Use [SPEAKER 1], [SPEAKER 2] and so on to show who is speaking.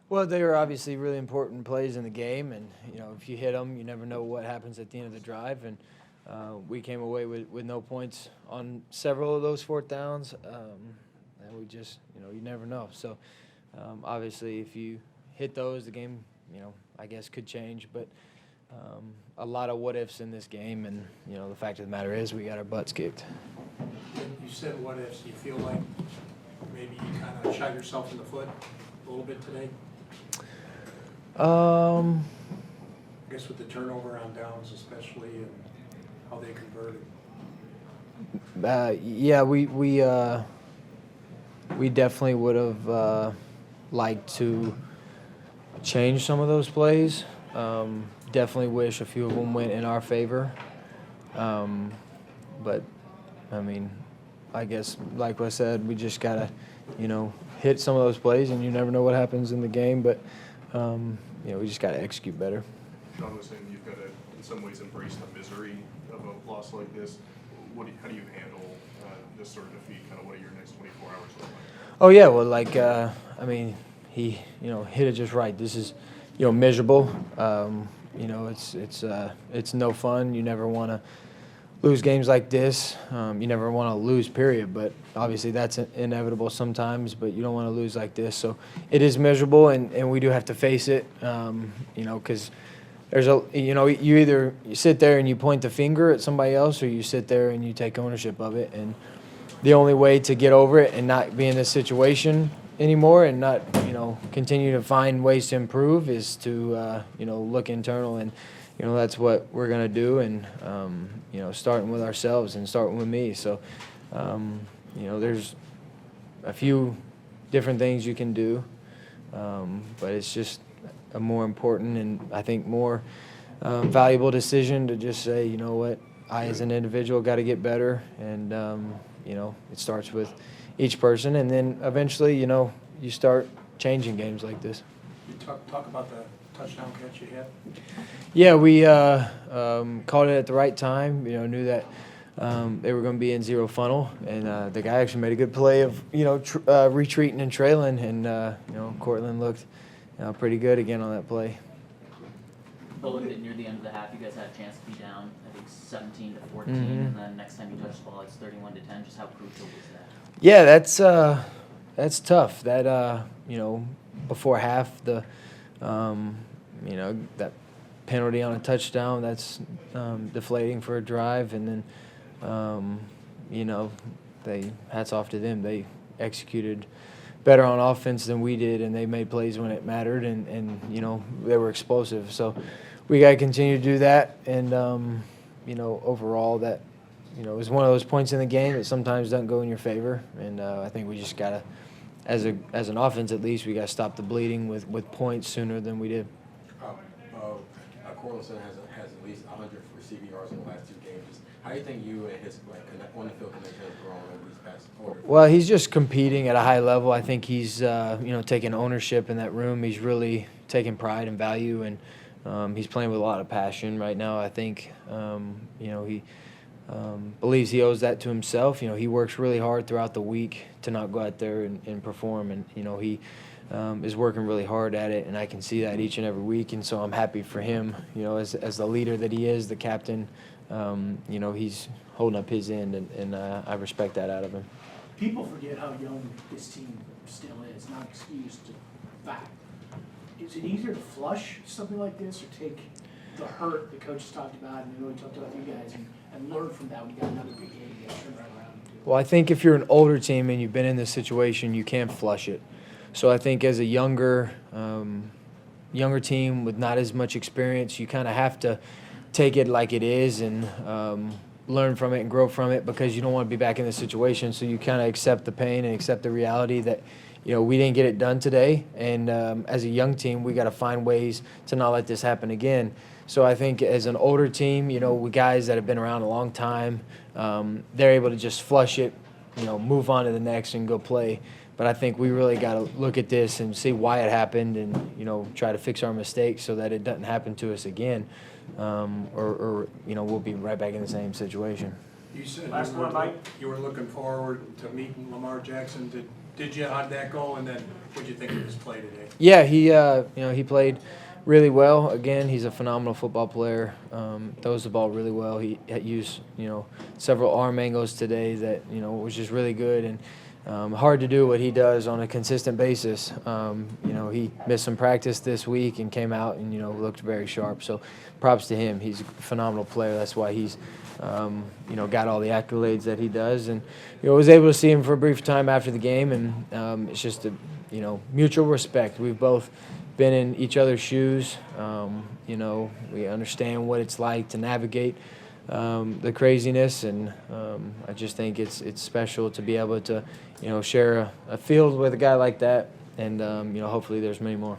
[SPEAKER 1] Well, they were obviously really important plays in the game, and if you hit them, you never know what happens at the end of the drive. And we came away with no points on several of those fourth downs, and we just you never know. So obviously, if you hit those, the game I guess could change. But a lot of what ifs in this game, and the fact of the matter is we got our butts kicked.
[SPEAKER 2] You said what ifs. Do you feel like maybe you kind of shot yourself in the foot a little bit today? I guess with the turnover on downs especially and how they converted.
[SPEAKER 1] Yeah, we definitely would have liked to change some of those plays. Definitely wish a few of them went in our favor. But, I mean, I guess, like I said, we just got to, hit some of those plays, and you never know what happens in the game. But, we just got to execute better.
[SPEAKER 3] Sean was saying you've got to, in some ways, embrace the misery of a loss like this. How do you handle this sort of defeat? Kind of what are your next 24 hours look like?
[SPEAKER 1] Oh, yeah. Well, I mean, he, hit it just right. This is, miserable. It's no fun. You never want to lose games like this. You never want to lose, period. But obviously that's inevitable sometimes, but you don't want to lose like this. So it is miserable, and we do have to face it, because there's you either sit there and you point the finger at somebody else, or you sit there and you take ownership of it. And the only way to get over it and not be in this situation anymore and not, continue to find ways to improve is to, look internal. And, that's what we're going to do. And, starting with ourselves and starting with me. So, there's a few different things you can do, but it's just a more important and I think more valuable decision to just say, you know what, I as an individual got to get better. And, it starts with each person, and then eventually, you start changing games like this.
[SPEAKER 2] You talk about the touchdown catch you had.
[SPEAKER 1] Yeah, we called it at the right time. Knew that they were going to be in zero funnel, and the guy actually made a good play of retreating and trailing, and Courtland looked pretty good again on that play.
[SPEAKER 4] But look at near the end of the half, you guys had a chance to be down, I think 17-14, and then next time you touch the ball, it's 31-10. Just how crucial was that?
[SPEAKER 1] Yeah, that's tough. That before half, the that penalty on a touchdown, that's deflating for a drive, and then they hats off to them. They executed better on offense than we did, and they made plays when it mattered, and they were explosive. So we got to continue to do that, and overall that is one of those points in the game that sometimes doesn't go in your favor, and I think we just got to, as an offense at least, we got to stop the bleeding with points sooner than we did.
[SPEAKER 5] Courtland Sutton has at least 100 receiving yards in the last two games. How do you think you and his on-the-field connection has grown over these past quarters?
[SPEAKER 1] Well, he's just competing at a high level. I think he's taking ownership in that room. He's really taking pride and value, and he's playing with a lot of passion right now. I think he believes he owes that to himself. He works really hard throughout the week to not go out there and perform, and he is working really hard at it, and I can see that each and every week, and so I'm happy for him, as the leader that he is, the captain. He's holding up his end, and I respect that out of him.
[SPEAKER 6] People forget how young this team still is, not excuse to fact. Is it easier to flush something like this, or take the hurt the coaches talked about, and we talked about you guys, and learn from that when you got another big game you got to turn right around and do?
[SPEAKER 1] Well, I think if you're an older team and you've been in this situation, you can't flush it. So I think as a younger team with not as much experience, you kind of have to take it like it is and learn from it and grow from it, because you don't want to be back in this situation. So you kind of accept the pain and accept the reality that, we didn't get it done today. And as a young team, we got to find ways to not let this happen again. So I think as an older team, with guys that have been around a long time, they're able to just flush it, move on to the next and go play. But I think we really got to look at this and see why it happened, and try to fix our mistakes so that it doesn't happen to us again, or we'll be right back in the same situation.
[SPEAKER 2] You said
[SPEAKER 6] Last one, Mike.
[SPEAKER 2] you were looking forward to meeting Lamar Jackson. Did you? How'd that go? And then what'd you think of his play today?
[SPEAKER 1] Yeah, he played really well. Again, he's a phenomenal football player. Throws the ball really well. He had used several arm angles today that was just really good and hard to do what he does on a consistent basis. He missed some practice this week and came out and looked very sharp. So props to him. He's a phenomenal player. That's why he's got all the accolades that he does. And was able to see him for a brief time after the game, and it's just a mutual respect. We've both been in each other's shoes. We understand what it's like to navigate the craziness, and I just think it's special to be able to share a field with a guy like that, and hopefully there's many more.